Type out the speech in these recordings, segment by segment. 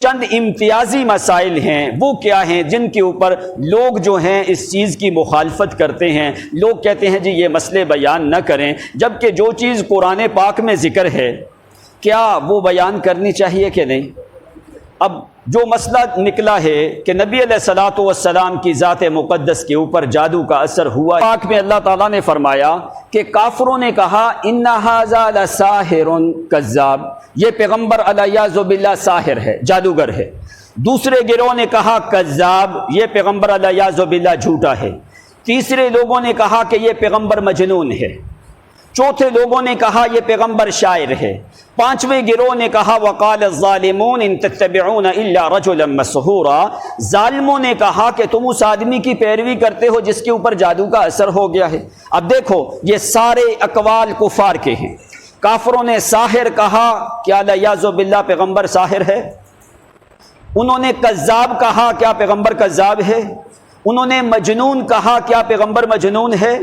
چند امتیازی مسائل ہیں، وہ کیا ہیں جن کے اوپر لوگ جو ہیں اس چیز کی مخالفت کرتے ہیں۔ لوگ کہتے ہیں جی یہ مسئلے بیان نہ کریں، جبکہ جو چیز قرآن پاک میں ذکر ہے کیا وہ بیان کرنی چاہیے کہ نہیں؟ اب جو مسئلہ نکلا ہے کہ نبی علیہ الصلوۃ والسلام کی ذات مقدس کے اوپر جادو کا اثر ہوا، پاک میں اللہ تعالیٰ نے فرمایا کہ کافروں نے کہا ان ھذا لساحر کذاب، یہ پیغمبر علیہ باللہ ساحر ہے، جادوگر ہے۔ دوسرے گروہ نے کہا کذاب، یہ پیغمبر علیہ باللہ جھوٹا ہے۔ تیسرے لوگوں نے کہا کہ یہ پیغمبر مجنون ہے۔ چوتھے لوگوں نے کہا یہ پیغمبر شاعر ہے۔ پانچویں گروہ نے کہا وقال الظالمون ان تتبعون الا رجلا مسحورا، ظالموں نے کہا کہ تم اس آدمی کی پیروی کرتے ہو جس کے اوپر جادو کا اثر ہو گیا ہے۔ اب دیکھو یہ سارے اقوال کفار کے ہیں۔ کافروں نے ساحر کہا، کیا علیہ باللہ پیغمبر ساحر ہے؟ انہوں نے کذاب کہا، کیا پیغمبر کذاب ہے؟ انہوں نے مجنون کہا، کیا پیغمبر مجنون ہے؟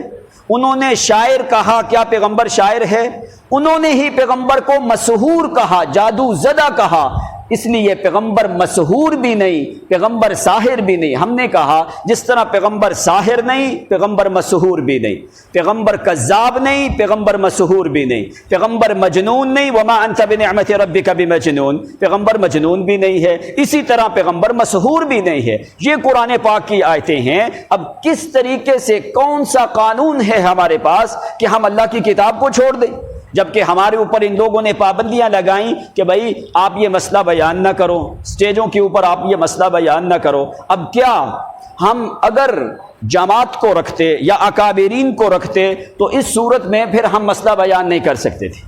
انہوں نے شاعر کہا، کیا پیغمبر شاعر ہے؟ انہوں نے ہی پیغمبر کو مسحور کہا، جادو زدہ کہا۔ اس لیے پیغمبر مسحور بھی نہیں، پیغمبر ساحر بھی نہیں۔ ہم نے کہا جس طرح پیغمبر ساحر نہیں، پیغمبر مسحور بھی نہیں، پیغمبر کذاب نہیں، پیغمبر مسحور بھی نہیں، پیغمبر مجنون نہیں، وما انت بنعمت ربک بمجنون، پیغمبر مجنون بھی نہیں ہے، اسی طرح پیغمبر مسحور بھی نہیں ہے۔ یہ قرآن پاک کی آیتیں ہیں۔ اب کس طریقے سے کون سا قانون ہے ہمارے پاس کہ ہم اللہ کی کتاب کو چھوڑ دیں، جبکہ ہمارے اوپر ان لوگوں نے پابندیاں لگائیں کہ بھائی آپ یہ مسئلہ بیان نہ کرو، سٹیجوں کے اوپر آپ یہ مسئلہ بیان نہ کرو۔ اب کیا ہم اگر جماعت کو رکھتے یا اکابرین کو رکھتے تو اس صورت میں پھر ہم مسئلہ بیان نہیں کر سکتے تھے۔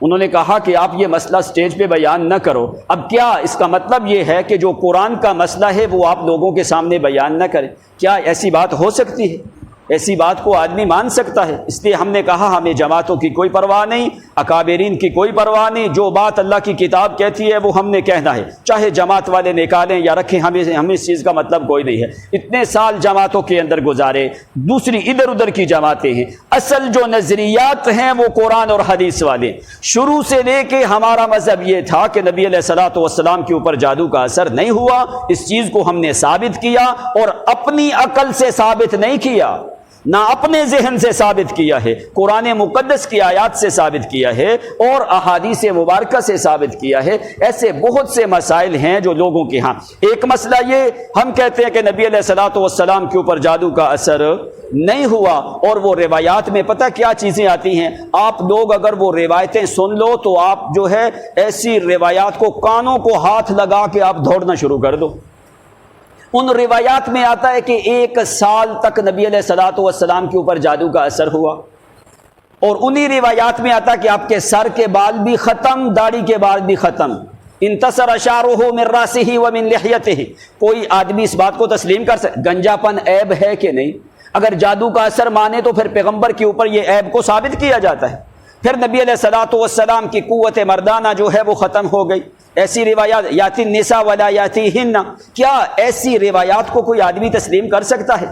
انہوں نے کہا کہ آپ یہ مسئلہ سٹیج پہ بیان نہ کرو۔ اب کیا اس کا مطلب یہ ہے کہ جو قرآن کا مسئلہ ہے وہ آپ لوگوں کے سامنے بیان نہ کریں؟ کیا ایسی بات ہو سکتی ہے؟ ایسی بات کو آدمی مان سکتا ہے؟ اس لیے ہم نے کہا ہمیں جماعتوں کی کوئی پرواہ نہیں، اکابرین کی کوئی پرواہ نہیں، جو بات اللہ کی کتاب کہتی ہے وہ ہم نے کہنا ہے، چاہے جماعت والے نکالیں یا رکھیں، ہمیں اس چیز کا مطلب کوئی نہیں ہے۔ اتنے سال جماعتوں کے اندر گزارے، دوسری ادھر ادھر کی جماعتیں ہیں، اصل جو نظریات ہیں وہ قرآن اور حدیث والے۔ شروع سے لے کے ہمارا مذہب یہ تھا کہ نبی علیہ الصلوۃ والسلام کے اوپر جادو کا اثر نہیں ہوا، اس چیز کو ہم نے ثابت کیا، اور اپنی عقل سے ثابت نہیں کیا، نہ اپنے ذہن سے ثابت کیا ہے، قرآن مقدس کی آیات سے ثابت کیا ہے اور احادیث مبارکہ سے ثابت کیا ہے۔ ایسے بہت سے مسائل ہیں جو لوگوں کے ہاں۔ ایک مسئلہ یہ ہم کہتے ہیں کہ نبی علیہ الصلوۃ والسلام کے اوپر جادو کا اثر نہیں ہوا، اور وہ روایات میں پتہ کیا چیزیں آتی ہیں، آپ لوگ اگر وہ روایتیں سن لو تو آپ جو ہے ایسی روایات کو کانوں کو ہاتھ لگا کے آپ دوڑنا شروع کر دو۔ ان روایات میں آتا ہے کہ 1 سال تک نبی علیہ الصلوۃ والسلام کے اوپر جادو کا اثر ہوا، اور انہی روایات میں آتا ہے کہ آپ کے سر کے بال بھی ختم، داڑھی کے بال بھی ختم۔ انتصر شعرہ من راسہ ومن لحیتہ، کوئی آدمی اس بات کو تسلیم کر سکتا؟ گنجا پن عیب ہے کہ نہیں؟ اگر جادو کا اثر مانے تو پھر پیغمبر کے اوپر یہ عیب کو ثابت کیا جاتا ہے۔ پھر نبی علیہ الصلوۃ والسلام کی قوت مردانہ جو ہے وہ ختم ہو گئی۔ ایسی روایات، یاتی النساء ولا یاتیہن، کیا ایسی روایات کو کوئی آدمی تسلیم کر سکتا ہے؟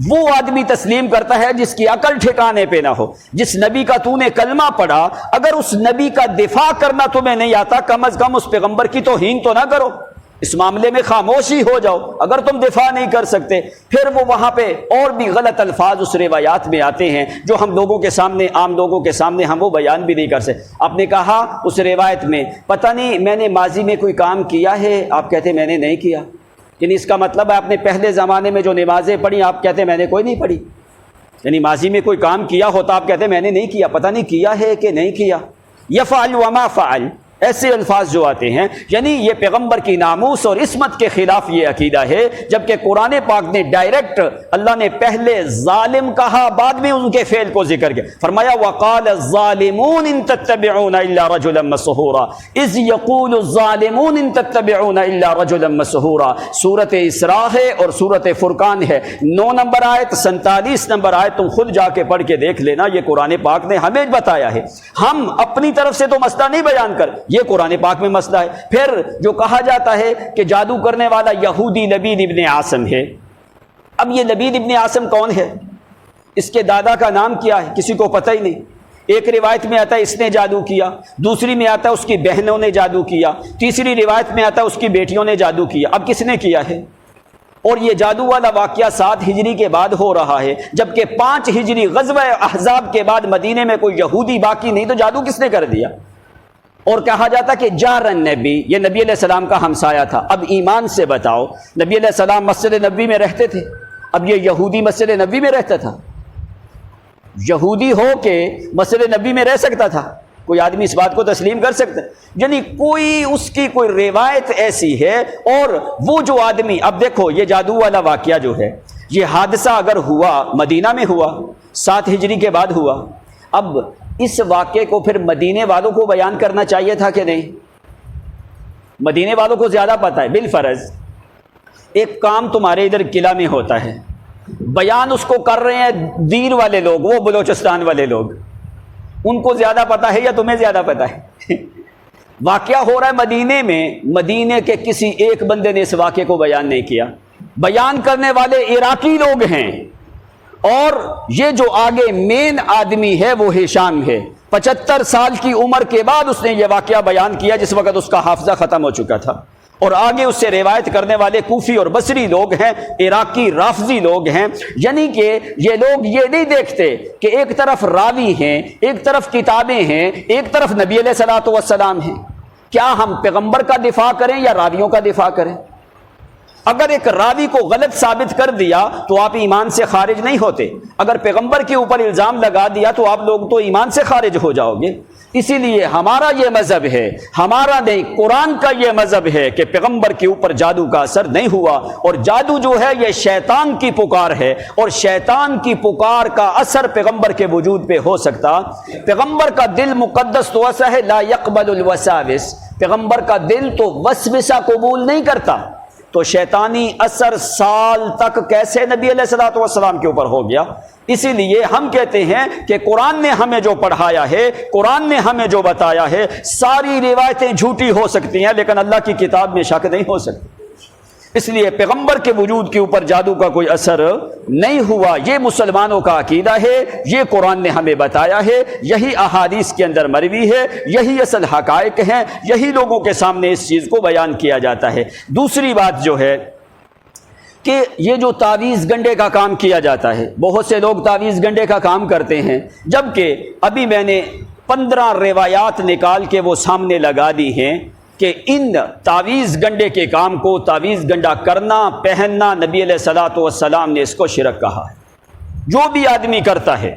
وہ آدمی تسلیم کرتا ہے جس کی عقل ٹھکانے پہ نہ ہو۔ جس نبی کا تو نے کلمہ پڑھا، اگر اس نبی کا دفاع کرنا تمہیں نہیں آتا، کم از کم اس پیغمبر کی توہین تو نہ کرو، اس معاملے میں خاموش ہی ہو جاؤ۔ اگر تم دفاع نہیں کر سکتے، پھر وہ وہاں پہ اور بھی غلط الفاظ اس روایات میں آتے ہیں جو ہم لوگوں کے سامنے، عام لوگوں کے سامنے ہم وہ بیان بھی نہیں کر سکتے۔ آپ نے کہا اس روایت میں پتہ نہیں میں نے ماضی میں کوئی کام کیا ہے، آپ کہتے میں نے نہیں کیا، یعنی اس کا مطلب ہے آپ نے پہلے زمانے میں جو نمازیں پڑھی آپ کہتے میں نے کوئی نہیں پڑھی، یعنی ماضی میں کوئی کام کیا ہوتا آپ کہتے میں نے نہیں کیا، پتہ نہیں کیا ہے کہ نہیں کیا۔ یفعل وما فعل، ایسے الفاظ جو آتے ہیں، یعنی یہ پیغمبر کی ناموس اور عصمت کے خلاف یہ عقیدہ ہے، جبکہ قرآن پاک نے ڈائریکٹ، اللہ نے پہلے ظالم کہا، بعد میں ان کے فعل کو ذکر کیا، فرمایا وقال الظالمون ان تتبعون الا رجلا مسحورا اذ یقول الظالمون ان تتبعون الا رجلا مسحورا۔ سورۃ اسراء ہے اور سورۃ فرقان ہے، 9 نمبر آیت، 47 نمبر آیت، تم خود جا کے پڑھ کے دیکھ لینا، یہ قرآن پاک نے ہمیں بتایا ہے۔ ہم اپنی طرف سے تو مسئلہ نہیں بیان کر، یہ قرآن پاک میں مسئلہ ہے۔ پھر جو کہا جاتا ہے کہ جادو کرنے والا یہودی لبید ابن عاصم ہے، اب یہ لبید ابن عاصم کون ہے؟ اس کے دادا کا نام کیا ہے؟ کسی کو پتہ ہی نہیں۔ ایک روایت میں آتا ہے اس نے جادو کیا، دوسری میں آتا ہے اس کی بہنوں نے جادو کیا، تیسری روایت میں آتا ہے اس کی بیٹیوں نے جادو کیا۔ اب کس نے کیا ہے؟ اور یہ جادو والا واقعہ 7 ہجری کے بعد ہو رہا ہے، جبکہ 5 ہجری غزوہ احزاب کے بعد مدینے میں کوئی یہودی باقی نہیں، تو جادو کس نے کر دیا؟ اور کہا جاتا کہ جار النبی، یہ نبی علیہ السلام کا ہمسایہ تھا۔ اب ایمان سے بتاؤ، نبی علیہ السلام مسجد نبوی میں رہتے تھے، اب یہ یہودی مسجد نبوی میں رہتا تھا؟ یہودی ہو کے مسجد نبوی میں رہ سکتا تھا؟ کوئی آدمی اس بات کو تسلیم کر سکتا ہے؟ یعنی کوئی اس کی کوئی روایت ایسی ہے۔ اور وہ جو آدمی، اب دیکھو یہ جادو والا واقعہ جو ہے، یہ حادثہ اگر ہوا مدینہ میں ہوا، 7 ہجری کے بعد ہوا، اب اس واقعے کو پھر مدینے والوں کو بیان کرنا چاہیے تھا کہ نہیں؟ مدینے والوں کو زیادہ پتہ ہے بالفرض۔ ایک کام تمہارے ادھر قلعہ میں ہوتا ہے، بیان اس کو کر رہے ہیں دیر والے لوگ، وہ بلوچستان والے لوگ، ان کو زیادہ پتہ ہے یا تمہیں زیادہ پتہ ہے؟ واقعہ ہو رہا ہے مدینے میں، مدینے کے کسی ایک بندے نے اس واقعے کو بیان نہیں کیا، بیان کرنے والے عراقی لوگ ہیں، اور یہ جو آگے مین آدمی ہے وہ ہشام ہے، 75 سال کی عمر کے بعد اس نے یہ واقعہ بیان کیا، جس وقت اس کا حافظہ ختم ہو چکا تھا، اور آگے اس سے روایت کرنے والے کوفی اور بصری لوگ ہیں، عراقی رافضی لوگ ہیں۔ یعنی کہ یہ لوگ یہ نہیں دیکھتے کہ ایک طرف راوی ہیں، ایک طرف کتابیں ہیں، ایک طرف نبی علیہ الصلوۃ والسلام ہیں، کیا ہم پیغمبر کا دفاع کریں یا راویوں کا دفاع کریں؟ اگر ایک راوی کو غلط ثابت کر دیا تو آپ ایمان سے خارج نہیں ہوتے، اگر پیغمبر کے اوپر الزام لگا دیا تو آپ لوگ تو ایمان سے خارج ہو جاؤ گے۔ اسی لیے ہمارا یہ مذہب ہے، ہمارا نہیں قرآن کا یہ مذہب ہے کہ پیغمبر کے اوپر جادو کا اثر نہیں ہوا، اور جادو جو ہے یہ شیطان کی پکار ہے، اور شیطان کی پکار کا اثر پیغمبر کے وجود پہ ہو سکتا۔ پیغمبر کا دل مقدس تو ایسا ہے، لا يقبل الوساوس، پیغمبر کا دل تو وسوسہ قبول نہیں کرتا، تو شیطانی اثر سال تک کیسے نبی علیہ الصلوۃ والسلام کے اوپر ہو گیا؟ اسی لیے ہم کہتے ہیں کہ قرآن نے ہمیں جو پڑھایا ہے، قرآن نے ہمیں جو بتایا ہے، ساری روایتیں جھوٹی ہو سکتی ہیں لیکن اللہ کی کتاب میں شک نہیں ہو سکتی۔ اس لیے پیغمبر کے وجود کے اوپر جادو کا کوئی اثر نہیں ہوا، یہ مسلمانوں کا عقیدہ ہے، یہ قرآن نے ہمیں بتایا ہے، یہی احادیث کے اندر مروی ہے، یہی اصل حقائق ہیں، یہی لوگوں کے سامنے اس چیز کو بیان کیا جاتا ہے۔ دوسری بات جو ہے کہ یہ جو تعویذ گنڈے کا کام کیا جاتا ہے، بہت سے لوگ تعویذ گنڈے کا کام کرتے ہیں، جبکہ ابھی میں نے 15 روایات نکال کے وہ سامنے لگا دی ہیں کہ ان تعویذ گنڈے کے کام کو، تعویذ گنڈا کرنا، پہننا، نبی علیہ الصلوۃ والسلام نے اس کو شرک کہا ہے۔ جو بھی آدمی کرتا ہے،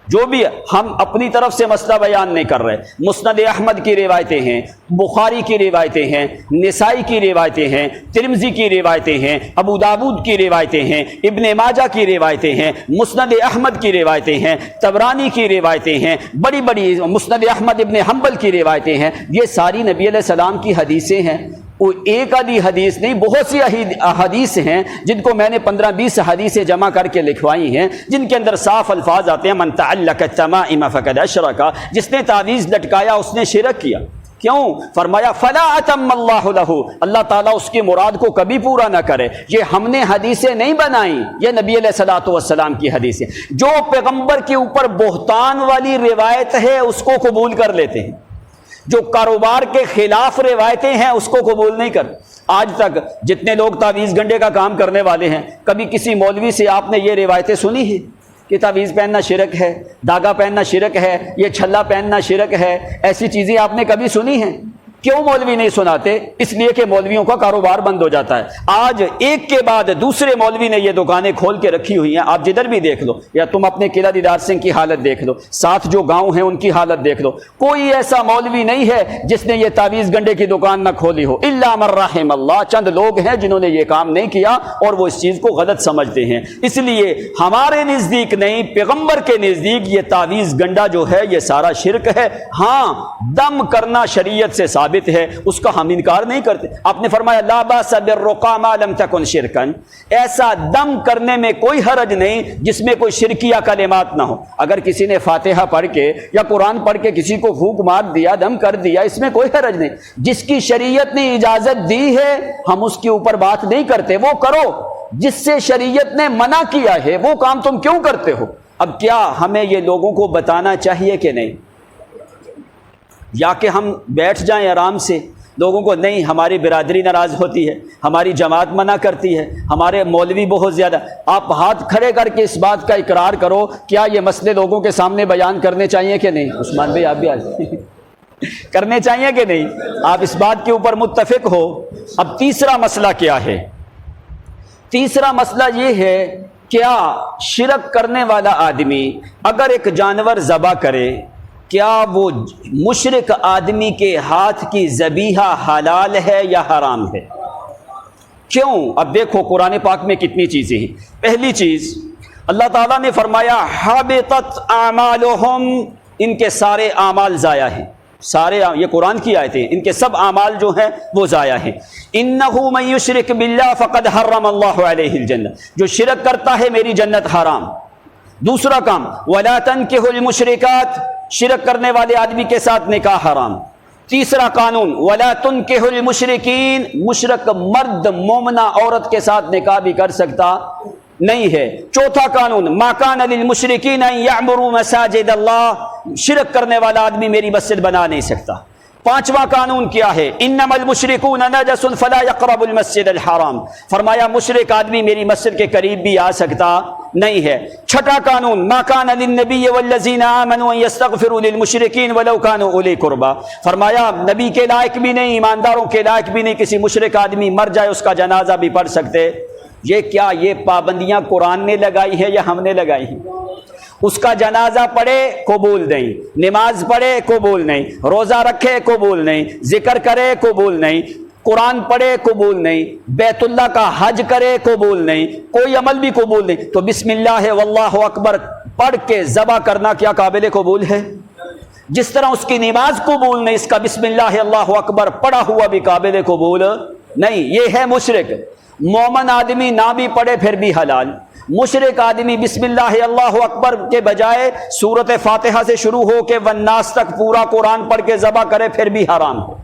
جو بھی، ہم اپنی طرف سے مسئلہ بیان نہیں کر رہے، مسند احمد کی روایتیں ہیں، بخاری کی روایتیں ہیں، نسائی کی روایتیں ہیں، ترمذی کی روایتیں ہیں، ابو داود کی روایتیں ہیں، ابن ماجہ کی روایتیں ہیں، مسند احمد کی روایتیں ہیں، طبرانی کی روایتیں ہیں، بڑی بڑی مسند احمد ابن حنبل کی روایتیں ہیں، یہ ساری نبی علیہ السلام کی حدیثیں ہیں۔ وہ ایک آدھی حدیث نہیں، بہت سی احادیث ہیں جن کو میں نے 15-20 حدیثیں جمع کر کے لکھوائی ہیں، جن کے اندر صاف الفاظ آتے ہیں، من تعلق التمائم فقد اشرک، جس نے تعویذ لٹکایا اس نے شرک کیا۔ کیوں؟ فرمایا فلا اتم اللہ لہ، اللہ تعالیٰ اس کی مراد کو کبھی پورا نہ کرے۔ یہ ہم نے حدیثیں نہیں بنائیں، یہ نبی علیہ الصلوۃ والسلام کی حدیثیں۔ جو پیغمبر کے اوپر بہتان والی روایت ہے اس کو قبول کر لیتے ہیں، جو کاروبار کے خلاف روایتیں ہیں اس کو قبول نہیں کر۔ آج تک جتنے لوگ تعویذ گنڈے کا کام کرنے والے ہیں، کبھی کسی مولوی سے آپ نے یہ روایتیں سنی ہیں کہ تعویذ پہننا شرک ہے، دھاگا پہننا شرک ہے، یہ چھلا پہننا شرک ہے؟ ایسی چیزیں آپ نے کبھی سنی ہیں؟ کیوں مولوی نہیں سناتے؟ اس لیے کہ مولویوں کا کاروبار بند ہو جاتا ہے۔ آج ایک کے بعد دوسرے مولوی نے یہ دکانیں کھول کے رکھی ہوئی ہیں، آپ جدھر بھی دیکھ لو، یا تم اپنے قلعہ دیدار سنگھ کی حالت دیکھ لو، ساتھ جو گاؤں ہیں ان کی حالت دیکھ لو، کوئی ایسا مولوی نہیں ہے جس نے یہ تعویذ گنڈے کی دکان نہ کھولی ہو، الا من رحم اللہ، چند لوگ ہیں جنہوں نے یہ کام نہیں کیا اور وہ اس چیز کو غلط سمجھتے ہیں۔ اس لیے ہمارے نزدیک نہیں، پیغمبر کے نزدیک یہ تعویذ گنڈا جو ہے یہ سارا شرک ہے۔ ہاں، دم کرنا شریعت سے ثابت ہے، اس کا ہم انکار نہیں کرتے۔ آپ نے فرمایا لا باس بالرقى ما لم تكن شركا، ایسا دم کرنے میں کوئی حرج نہیں جس میں کوئی شرکیہ کلمات نہ ہو۔ اگر کسی نے فاتحہ پڑھ کے یا قرآن پڑھ کے کسی کو پھونک مار دیا، دم کر دیا، اس میں کوئی حرج نہیں۔ جس کی شریعت نے اجازت دی ہے ہم اس کے اوپر بات نہیں کرتے، وہ کرو۔ جس سے شریعت نے منع کیا ہے وہ کام تم کیوں کرتے ہو؟ اب کیا ہمیں یہ لوگوں کو بتانا چاہیے کہ نہیں؟ یا کہ ہم بیٹھ جائیں آرام سے، لوگوں کو نہیں ہماری برادری ناراض ہوتی ہے، ہماری جماعت منع کرتی ہے، ہمارے مولوی بہت زیادہ، آپ ہاتھ کھڑے کر کے اس بات کا اقرار کرو، کیا یہ مسئلے لوگوں کے سامنے بیان کرنے چاہیے کہ نہیں؟ عثمان بھائی آپ بھی آ جائیں کرنے چاہیے کہ نہیں؟ آپ اس بات کے اوپر متفق ہو؟ اب تیسرا مسئلہ کیا ہے؟ تیسرا مسئلہ یہ ہے، کیا شرک کرنے والا آدمی اگر ایک جانور ذبح کرے، کیا وہ مشرک آدمی کے ہاتھ کی ذبیحہ حلال ہے یا حرام ہے؟ کیوں؟ اب دیکھو قرآن پاک میں کتنی چیزیں ہیں۔ پہلی چیز اللہ تعالیٰ نے فرمایا حبطت اعمالہم، ان کے سارے اعمال ضائع ہیں، سارے، یہ قرآن کی آیتیں ہیں، ان کے سب اعمال جو ہیں وہ ضائع ہیں۔ انہ من یشرک باللہ فقد حرم اللہ علیہ الجنہ، جو شرک کرتا ہے میری جنت حرام۔ دوسرا کام ولا تنکحوا المشرکات، شرک کرنے والے آدمی کے ساتھ نکاح حرام۔ تیسرا قانون ولا تنکحوا المشرکین، مشرک مرد مومنہ عورت کے ساتھ نکاح بھی کر سکتا نہیں ہے۔ چوتھا قانون ما کان للمشرکین ان یعمروا مساجد اللہ، شرک کرنے والا آدمی میری مسجد بنا نہیں سکتا۔ پانچواں قانون کیا ہے؟ انما المشرکون نجس فلا یقربوا المسجد الحرام، فرمایا مشرک آدمی میری مسجد کے قریب بھی آ سکتا نہیں ہے۔ چھٹا قانون ما کان للنبی والذین آمنوا ان یستغفروا للمشرکین ولو کانوا اولی قربی، فرمایا نبی کے لائق بھی نہیں، ایمانداروں کے لائق بھی نہیں، کسی مشرک آدمی مر جائے اس کا جنازہ بھی پڑھ سکتے۔ یہ کیا یہ پابندیاں قرآن نے لگائی ہے یا ہم نے لگائی ہیں؟ اس کا جنازہ پڑھے قبول نہیں، نماز پڑھے قبول نہیں، روزہ رکھے قبول نہیں، ذکر کرے قبول نہیں، قرآن پڑھے قبول نہیں، بیت اللہ کا حج کرے قبول نہیں، کوئی عمل بھی قبول نہیں۔ تو بسم اللہ واللہ اکبر پڑھ کے ذبح کرنا کیا قابل قبول ہے؟ جس طرح اس کی نماز قبول نہیں، اس کا بسم اللہ اللہ اکبر پڑھا ہوا بھی قابل قبول نہیں۔ یہ ہے مشرک۔ مومن آدمی نہ بھی پڑھے پھر بھی حلال، مشرک آدمی بسم اللہ اللہ اکبر کے بجائے سورۃ فاتحہ سے شروع ہو کے والناس تک پورا قرآن پڑھ کے ذبح کرے پھر بھی حرام ہے۔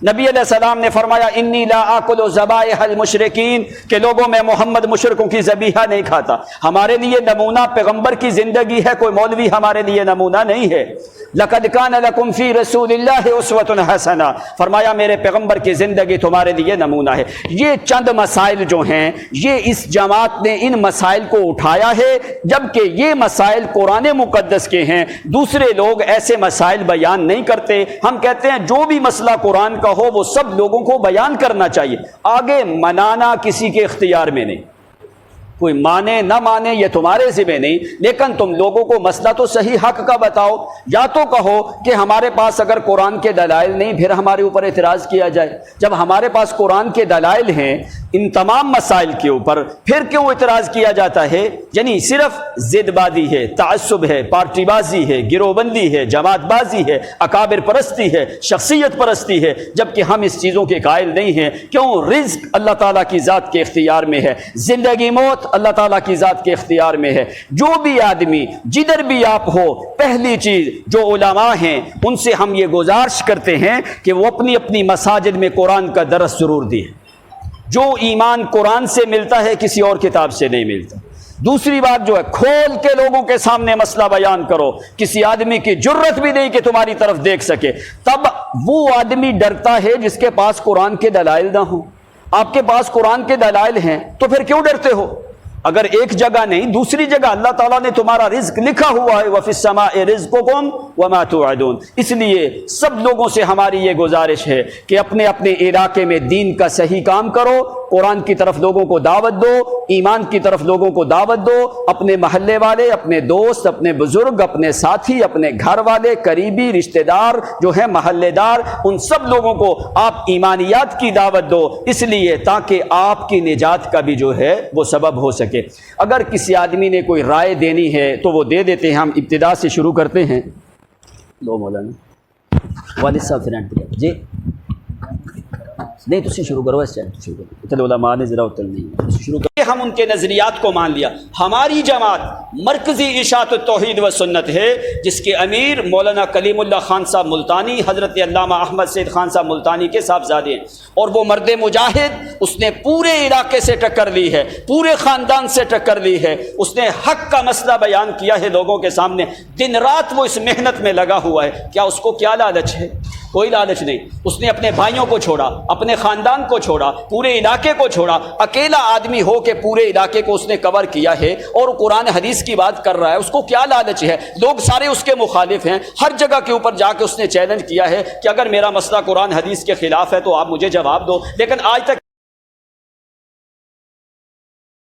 نبی علیہ السلام نے فرمایا انی لا آکل ذبائح المشرکین، کہ لوگوں میں محمد مشرکوں کی ذبیحہ نہیں کھاتا۔ ہمارے لیے نمونہ پیغمبر کی زندگی ہے، کوئی مولوی ہمارے لیے نمونہ نہیں ہے۔ لقد کان لکم فی رسول اللہ اسوۃ حسنہ، فرمایا میرے پیغمبر کی زندگی تمہارے لیے نمونہ ہے۔ یہ چند مسائل جو ہیں، یہ اس جماعت نے ان مسائل کو اٹھایا ہے، جبکہ یہ مسائل قرآن مقدس کے ہیں۔ دوسرے لوگ ایسے مسائل بیان نہیں کرتے۔ ہم کہتے ہیں جو بھی مسئلہ قرآن کا ہو وہ سب لوگوں کو بیان کرنا چاہیے، آگے منانا کسی کے اختیار میں نہیں، کوئی مانے نہ مانے یہ تمہارے ذمہ نہیں، لیکن تم لوگوں کو مسئلہ تو صحیح حق کا بتاؤ، یا تو کہو کہ ہمارے پاس اگر قرآن کے دلائل نہیں پھر ہمارے اوپر اعتراض کیا جائے۔ جب ہمارے پاس قرآن کے دلائل ہیں ان تمام مسائل کے اوپر پھر کیوں اعتراض کیا جاتا ہے؟ یعنی صرف ضد بازی ہے، تعصب ہے، پارٹی بازی ہے، گروہ بندی ہے، جماعت بازی ہے، اکابر پرستی ہے، شخصیت پرستی ہے، جبکہ ہم اس چیزوں کے قائل نہیں ہیں۔ کیوں؟ رزق اللہ تعالیٰ کی ذات کے اختیار میں ہے، زندگی موت اللہ تعالیٰ کی ذات کے اختیار میں ہے۔ جو بھی آدمی جدھر بھی آپ ہو، پہلی چیز جو علماء ہیں ان سے ہم یہ گزارش کرتے ہیں کہ وہ اپنی اپنی مساجد میں قرآن کا درس ضرور دیں۔ جو ایمان قرآن سے ملتا ہے کسی اور کتاب سے نہیں ملتا۔ دوسری بات جو ہے کھول کے لوگوں کے سامنے مسئلہ بیان کرو، کسی آدمی کی جرت بھی نہیں کہ تمہاری طرف دیکھ سکے۔ تب وہ آدمی ڈرتا ہے جس کے پاس قرآن کے دلائل نہ ہوں۔ آپ کے پاس قرآن کے دلائل ہیں تو پھر کیوں ڈرتے ہو؟ اگر ایک جگہ نہیں دوسری جگہ اللہ تعالیٰ نے تمہارا رزق لکھا ہوا ہے، وَفِي السَّمَاءِ رِزْقُكُمْ وَمَا تُوعَدُونَ۔ اس لیے سب لوگوں سے ہماری یہ گزارش ہے کہ اپنے اپنے علاقے میں دین کا صحیح کام کرو، قرآن کی طرف لوگوں کو دعوت دو، ایمان کی طرف لوگوں کو دعوت دو، اپنے محلے والے، اپنے دوست، اپنے بزرگ، اپنے ساتھی، اپنے گھر والے، قریبی رشتہ دار جو ہیں محلے دار، ان سب لوگوں کو آپ ایمانیات کی دعوت دو، اس لیے تاکہ آپ کی نجات کا بھی جو ہے وہ سبب ہو سکے۔ اگر کسی آدمی نے کوئی رائے دینی ہے تو وہ دے دیتے ہیں۔ ہم ابتدا سے شروع کرتے ہیں۔ لو مولانا والد صاحب فرینڈ جی نہیں تسی شروع کرو، اس چینل شروع کرو، اتنے علماء نے ذرا اتل نہیں شروع کرو۔ ہم ان کے نظریات کو مان لیا۔ ہماری جماعت مرکزی اشاعت التوحید و سنت ہے، جس کے امیر مولانا کلیم اللہ خان صاحب ملتانی، حضرت علامہ احمد سید خان صاحب ملتانی کے صاحبزادے ہیں، اور وہ مرد مجاہد اس نے پورے علاقے سے ٹکر لی ہے، پورے خاندان سے ٹکر لی ہے، اس نے حق کا مسئلہ بیان کیا ہے لوگوں کے سامنے، دن رات وہ اس محنت میں لگا ہوا ہے، کیا اس کو کیا لالچ ہے؟ کوئی لالچ نہیں۔ اس نے اپنے بھائیوں کو چھوڑا، اپنے خاندان کو چھوڑا، پورے علاقے کو چھوڑا، اکیلا آدمی ہو کے پورے علاقے کو اس نے کور کیا ہے اور قرآن حدیث کی بات کر رہا ہے۔ اس کو کیا لالچ ہے؟ لوگ سارے اس کے مخالف ہیں، ہر جگہ کے اوپر جا کے اس نے چیلنج کیا ہے کہ اگر میرا مسئلہ قرآن حدیث کے خلاف ہے تو آپ مجھے جواب دو، لیکن آج تک